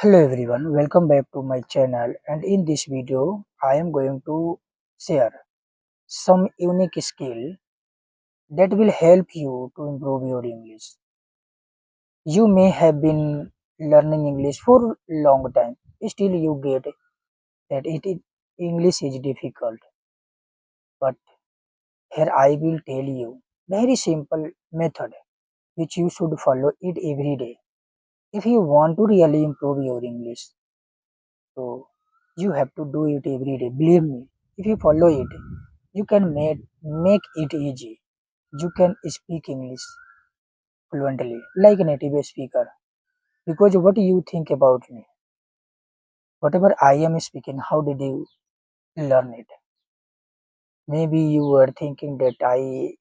Hello everyone, welcome back to my channel, and in this video I am going to share some unique skill that will help you to improve your English. You may have been learning English for a long time, still you get that English is difficult, but here I will tell you very simple method which you should follow it every day if you want to really improve your English. So you have to do it every day. Believe me, if you follow it, you can make it easy. You can speak English fluently like a native speaker. Because what do you think about me? Whatever I am speaking, how did you learn it? Maybe you were thinking that I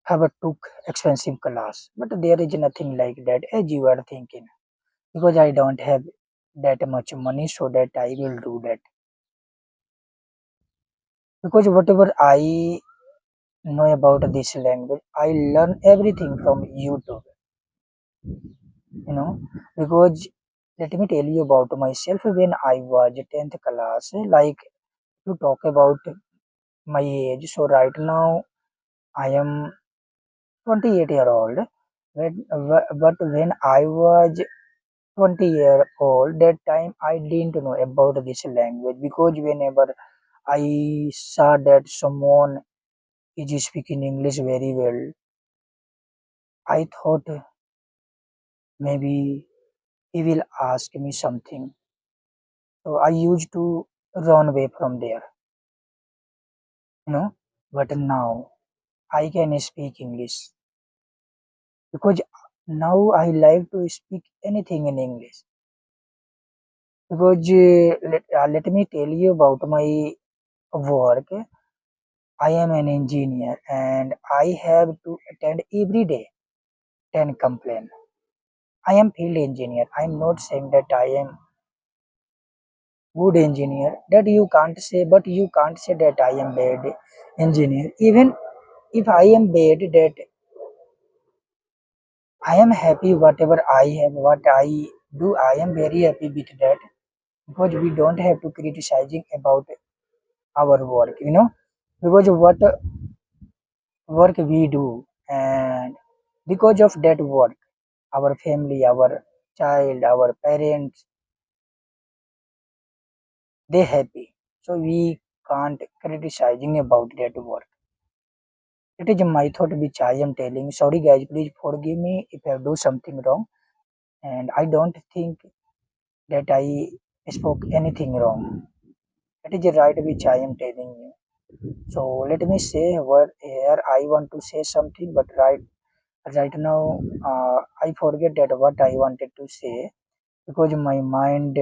have a took expensive class, but there is nothing like that as you are thinking. Because I don't have that much money, so that I will do that. Because whatever I know about this language, I learn everything from YouTube, you know, because let me tell you about myself. When I was 10th class, like, to talk about my age, so right now I am 28-year old. But when I was 20-year old, that time I didn't know about this language, because whenever I saw that someone is speaking English very well, I thought maybe he will ask me something. So I used to run away from there, you know. But now I can speak English, because now I like to speak anything in English. Because let me tell you about my work. I am an engineer and I have to attend every day 10 complaint. I am field engineer. I am not saying that I am good engineer, that you can't say, but you can't say that I am bad engineer. Even if I am bad, that I am happy whatever I have, what I do, I am very happy with that, because we don't have to criticizing about our work, you know. Because what work we do, and because of that work, our family, our child, our parents, they happy. So we can't criticizing about that work. It is my thought which I am telling. Sorry guys, please forgive me if I do something wrong. And I don't think that I spoke anything wrong. It is right which I am telling you. So let me say what here I want to say something, but right now I forget that what I wanted to say, because my mind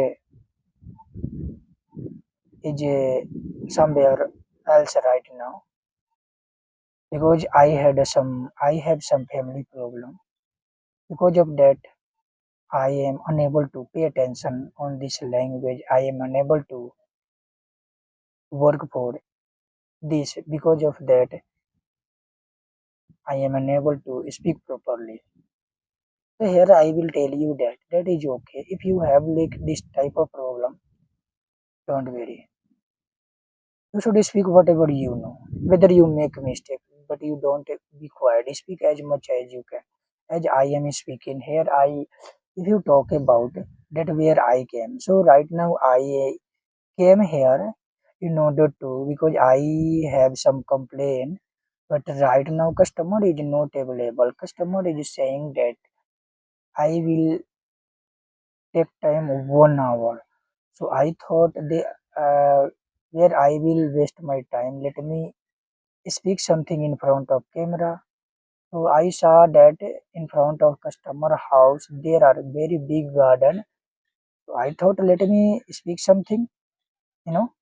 is somewhere else right now, because I have some family problem. Because of that, I am unable to pay attention on this language. I am unable to work for this. Because of that, I am unable to speak properly. So here I will tell you that that is okay. If you have like this type of problem, don't worry. You should speak whatever you know. Whether you make mistake, but you don't be quiet. Speak as much as you can. As I am speaking here, if you talk about that where I came. So right now I came here in order to, because I have some complaint, but right now customer is not available. Customer is saying that I will take time 1 hour. So I thought they where I will waste my time. Let me speak something in front of camera. So I saw that in front of customer house there are very big garden. So I thought let me speak something, you know.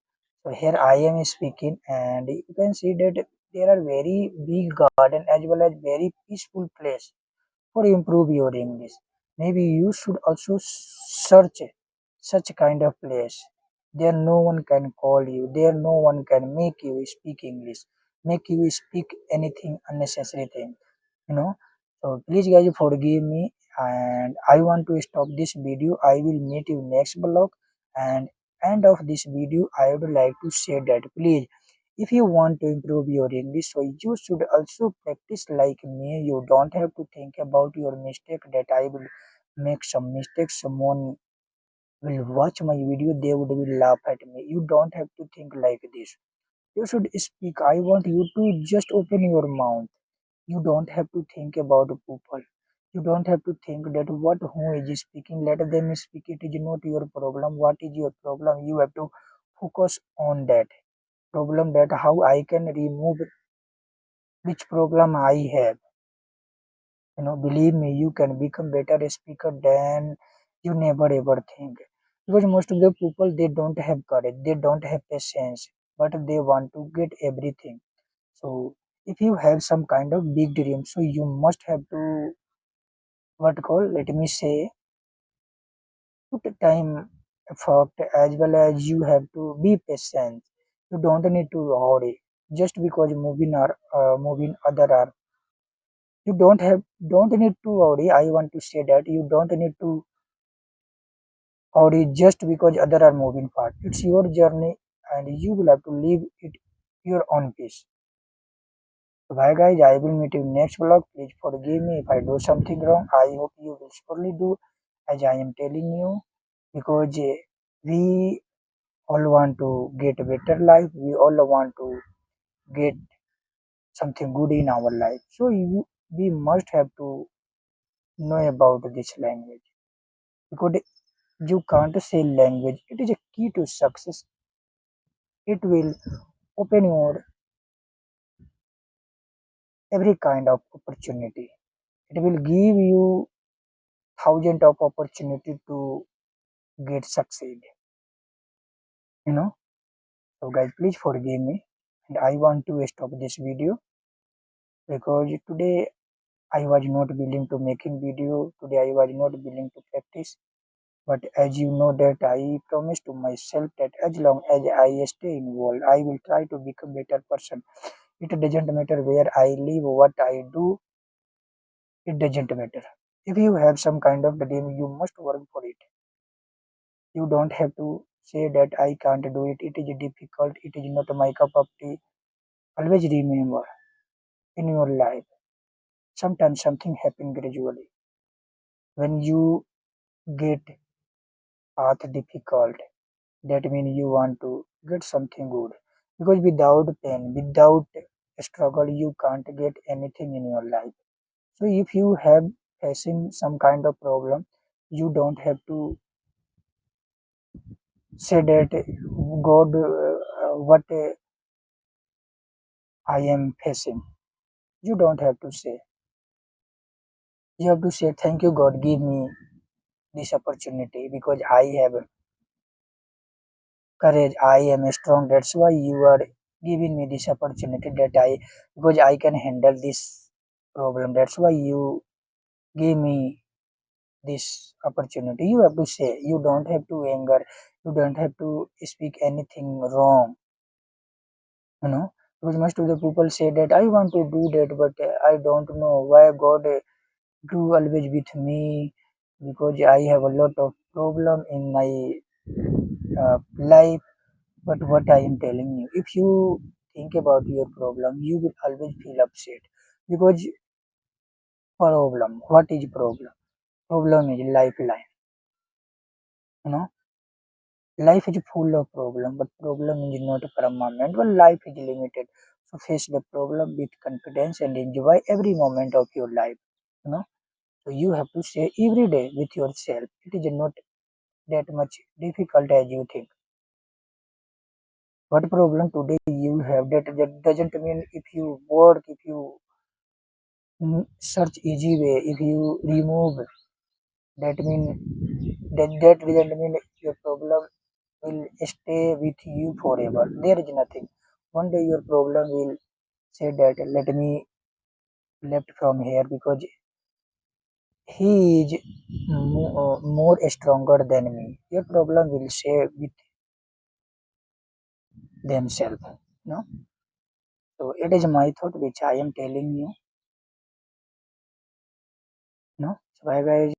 So here I am speaking, and you can see that there are very big garden as well as very peaceful place for improve your English. Maybe you should also search such kind of place. There no one can call you. There no one can make you speak English, make you speak anything unnecessary thing. You know. So please guys forgive me. and I want to stop this video. I will meet you next blog. And end of this video, I would like to say that please, if you want to improve your English, so you should also practice like me. You don't have to think about your mistake that I will make some mistakes. Someone will watch my video, they would will laugh at me. You don't have to think like this. You should speak. I want you to just open your mouth. You don't have to think about people. You don't have to think that what who is speaking. Let them speak. It is not your problem. What is your problem? You have to focus on that problem. That how I can remove which problem I have. Believe me, you can become better speaker than you never ever think. Because most of the people they don't have courage. They don't have patience, but they want to get everything. So if you have some kind of big dream, so you must have to what call let me say put time effort as well as you have to be patient. You don't need to hurry just because moving other are. You don't need to hurry. I want to say that you don't need to hurry just because other are moving fast. It's your journey and you will have to live it your own pace. So bye guys, I will meet you next vlog. Please forgive me if I do something wrong. I hope you will surely do as I am telling you because we all want to get a better life. We all want to get something good in our life. So we must have to know about this language because you can't say language. It is a key to success. It will open your every kind of opportunity. It will give you thousand of opportunity to get succeed. You know. So guys, please forgive me, and I want to stop this video because today I was not willing to making video. Today I was not willing to practice. But as you know that I promised to myself that as long as I stay involved, I will try to become better person. It doesn't matter where I live, what I do, it doesn't matter. If you have some kind of dream, you must work for it. You don't have to say that I can't do it. It is difficult. It is not my cup of tea. Always remember in your life, sometimes something happens gradually. When you get path difficult, that means you want to get something good. Because without pain, without struggle, you can't get anything in your life. So if you have facing some kind of problem, you don't have to say that God, what I am facing. You don't have to say. You have to say, thank you, God, give me this opportunity because I have courage. I am strong. That's why you are giving me this opportunity because I can handle this problem. That's why you give me this opportunity. You have to say. You don't have to anger. You don't have to speak anything wrong. Because most of the people say that I want to do that, but I don't know why God do always with me because I have a lot of problem in my life. But what I am telling you, if you think about your problem, you will always feel upset because problem. What is problem? Problem is lifeline. You know, life is full of problem, but problem is not permanent. But life is limited. So face the problem with confidence and enjoy every moment of your life. You know, so you have to say every day with yourself. It is not that much difficult as you think. What problem today you have that doesn't mean if you work, if you search easy way, if you remove that mean that doesn't mean your problem will stay with you forever. There is nothing. One day your problem will say that let me left from here because he is more stronger than me. Your problem will say with themselves. No, so it is my thought which I am telling you. No. So bye guys.